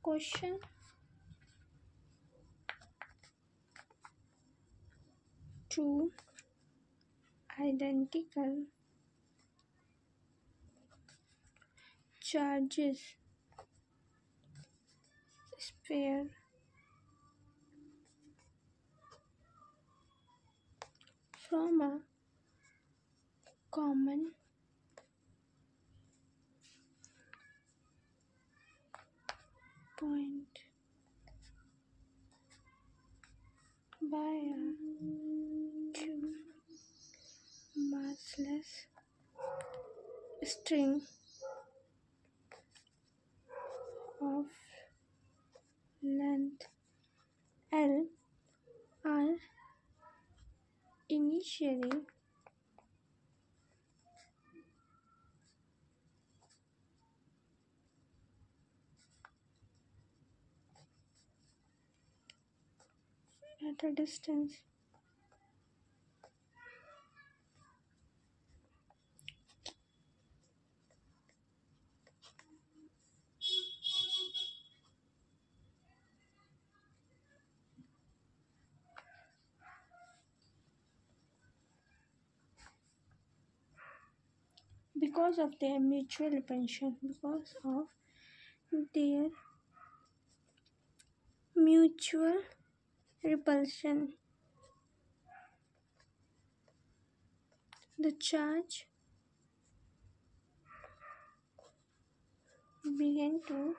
Question: two identical charges sphere from a common point by a two massless string of length L are initially at a distance because of their mutual repulsion. Because of their mutual repulsion, the charge began to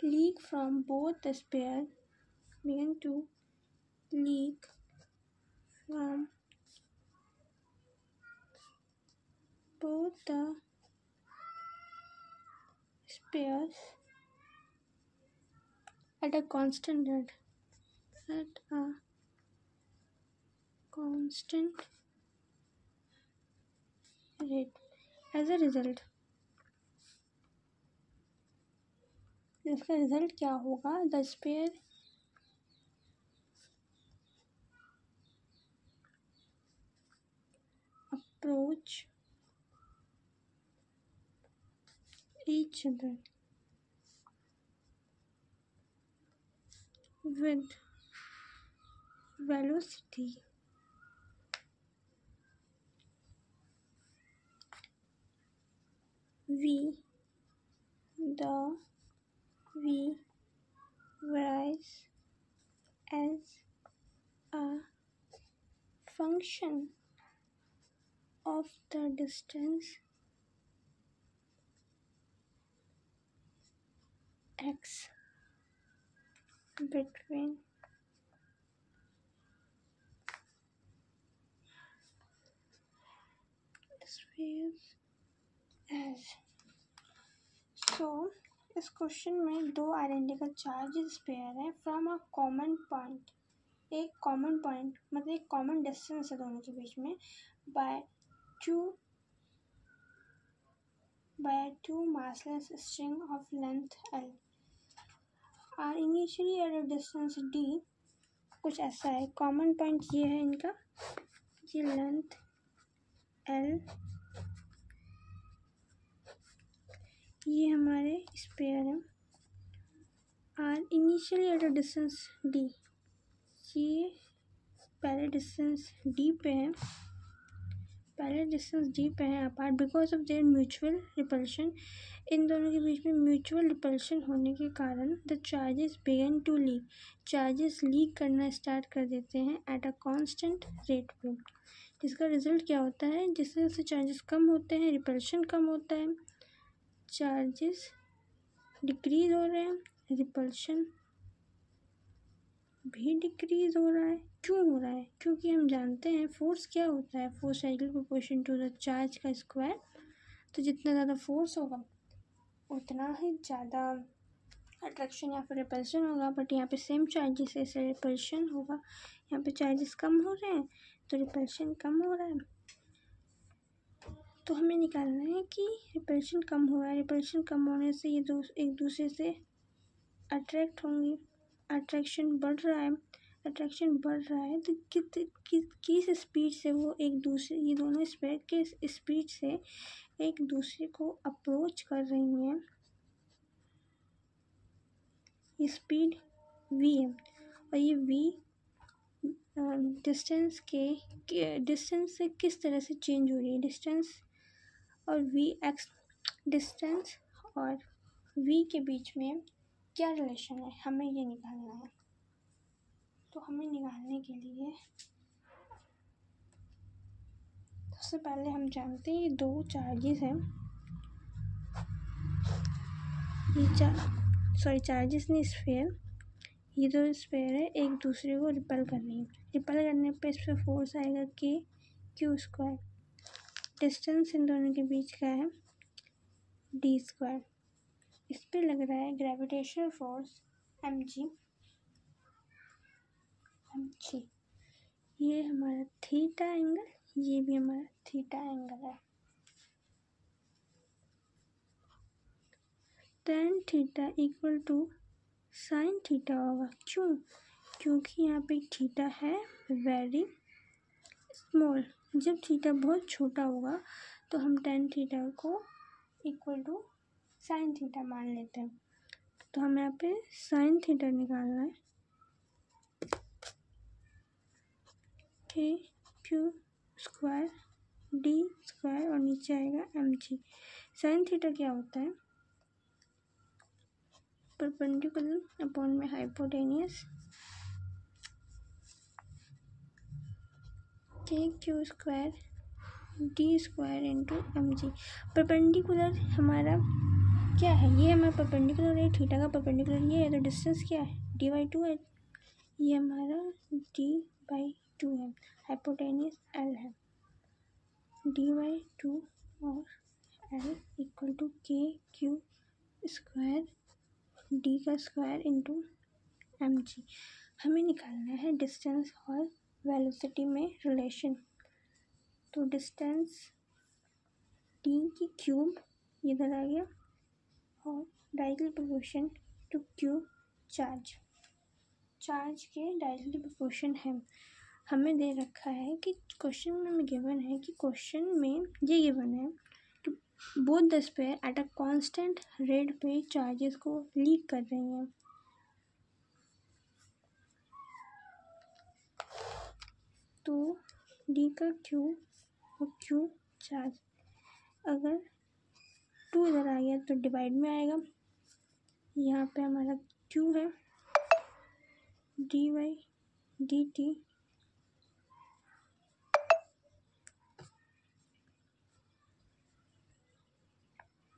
leak from both the sphere began to leak from both the spheres at a constant rate. At a constant rate. As a result, इसका result क्या होगा? The sphere approach each other with velocity v. The v varies as a function of the distance x between spheres as. So इस question में दो identical charges pair है from a common point. एक common point मतलब एक common distance है दोनों के बीच में by two massless string of length L are initially at a distance d. कुछ ऐसा है. कॉमन पॉइंट ये है इनका, ये लेंथ L, ये हमारे स्पेयर है. Are initially at a distance d. ये पहले डिस्टेंस d पे है, apart because of their mutual repulsion. इन दोनों के बीच में म्यूचुअल रिपल्शन होने के कारण the charges begin to leak. Charges leak करना स्टार्ट कर देते हैं एट अ कांस्टेंट रेट पे. जिसका रिजल्ट क्या होता है? जैसे जैसे चार्जेस कम होते हैं रिपल्शन कम होता है, चार्जेस डिक्रीज हो रहे हैं, रिपल्शन भी डिक्रीज हो रहा है. क्यों हो रहा है? क्योंकि हम जानते हैं फोर्स क्या होता है. Force equal proportion to the charge का स्क्वायर. तो जितना ज़्यादा फोर्स होगा उतना ही ज़्यादा अट्रैक्शन या फिर रिपल्शन होगा. बट यहाँ पे सेम चार्जेस है इसलिए रिपल्शन होगा. यहाँ पे चार्जेस कम हो रहे हैं तो रिपल्शन कम हो रहा है. तो हमें निकालना है कि रिपल्शन कम हो रहा है. रिपल्शन कम होने से ये एक दूसरे से अट्रैक्ट होंगे, अट्रैक्शन बढ़ रहा है. अट्रैक्शन बढ़ रहा है तो किस स्पीड से वो एक दूसरे, ये दोनों स्पेयर किस स्पीड से एक दूसरे को अप्रोच कर रही हैं, ये स्पीड v है। और ये v डिस्टेंस से किस तरह से चेंज हो रही है। डिस्टेंस और v x, डिस्टेंस और v के बीच में क्या रिलेशन है, हमें ये निकालना है। तो हमें निकालने के लिए सबसे पहले हम जानते हैं ये दो चार्जेस हैं, ये चार्जेस नहीं, स्फीयर, ये दो स्फीयर है, एक दूसरे को रिपेल कर रही है। रिपेल करने पे इस पर फोर्स आएगा k q square. Distance in दोनों के बीच का है d स्क्वायर। इस पे लग रहा है ग्रेविटेशनल फोर्स mg। ये हमारा थीटा एंगल, ये भी हमारा थीटा एंगल है। tan theta equal to sine theta होगा। क्यों? क्योंकि यहाँ पे थीटा है वेरी स्मॉल। जब थीटा बहुत छोटा होगा तो हम tan थीटा को इक्वल टू साइन थीटा मान लेते हैं। तो हमें यहाँ पे साइन थीटा निकालना है, k q square d square और नीचे आएगा mg। साइन थीटा क्या होता है? परपेंडिकुलर अपॉन में hypotenuse, k q square d square into mg। Perpendicular हमारा क्या है? ये हमारा परपेंडिकुलर है, थीटा का परपेंडिकुलर ये है, तो डिस्टेंस क्या है? d/2 है। ये हमारा d/2 है। हाइपोटेनियस l है, d/2 और l equal to k q square d का स्क्वायर इंटू mg। हमें निकालना है डिस्टेंस और वेलोसिटी में रिलेशन। तो डिस्टेंस d की क्यूब इधर आ गया और directly proportion to q charge के डायरेक्टली प्रोपोर्शन है। हमें दे रखा है कि क्वेश्चन में हमें गिवन है कि क्वेश्चन में ये गिवन है कि both the sphere at a constant rate पे चार्जेस को लीक कर रही हैं। तो d का q और q चार्ज, अगर 2 इधर आ गया तो डिवाइड में आएगा। यहाँ पे हमारा q है dy/dt,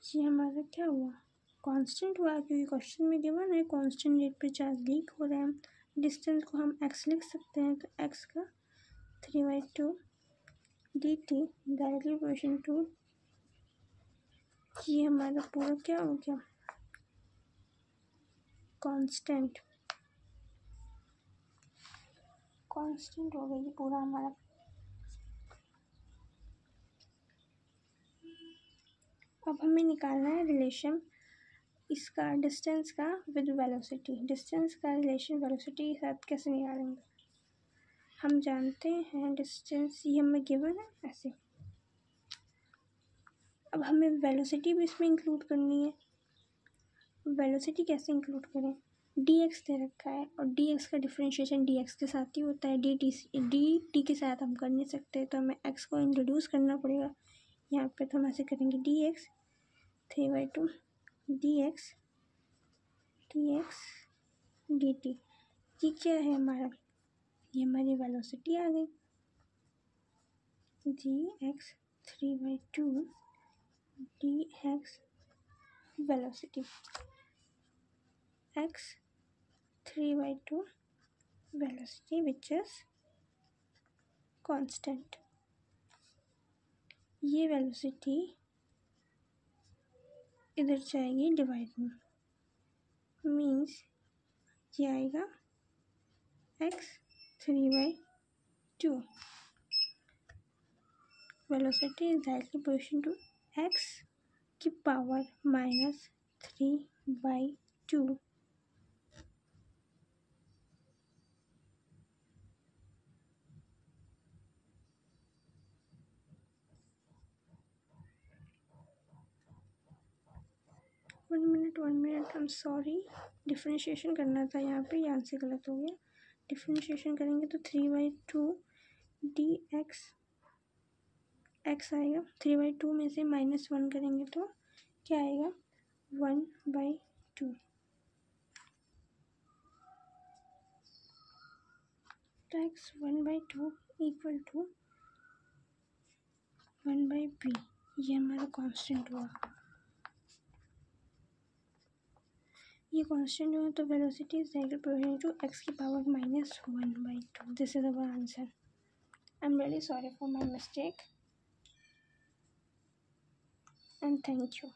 ये हमारा क्या हुआ? कांस्टेंट हुआ, क्योंकि क्वेश्चन में गिवन है कांस्टेंट रेट पे चार्ज लीक हो रहा है। डिस्टेंस को हम x लिख सकते हैं, तो x का 3/2 dt डायरेक्टली प्रोपोर्शन टू, ये हमारा पूरा क्या हो गया? कांस्टेंट हो गया ये पूरा हमारा। अब हमें निकालना है रिलेशन इसका, डिस्टेंस का विद वेलोसिटी। डिस्टेंस का रिलेशन वेलोसिटी के साथ कैसे निकालेंगे? हम जानते हैं डिस्टेंस ये हमें गिवन है ऐसे। अब हमें वेलोसिटी भी इसमें इंक्लूड करनी है। वेलोसिटी कैसे इंक्लूड करें? dx दे रखा है और dx का डिफरेंशिएशन dx के साथ ही होता है, dt के साथ हम कर नहीं सकते, तो हमें x को इंट्रोड्यूस करना पड़ेगा यहाँ पे। तो हम ऐसे करेंगे dx 3/2 dx dt। ये क्या है हमारा? ये हमारी वेलोसिटी आ गई, dx 3/2 dx velocity, x 3/2 velocity which is constant. ये वेलोसिटी इधर जाएगी डिवाइड में, मीन्स ये आएगा x 3/2। Velocity is directly proportional to x की power -3/2। Minute, I am sorry, differentiation करना था यहाँ पे, यहाँ से गलत हो गया। डिफ्रेंशिएशन करेंगे तो 3/2 dx x आएगा। 3/2 में से -1 करेंगे तो क्या आएगा, 1/2। तो x 1/2 इक्वल टू 1/b, ये हमारा कांस्टेंट हुआ। ये कांस्टेंट हुआ तो velocity is equal to x की power -1/2। This is our answer. I am really sorry for my mistake and thank you.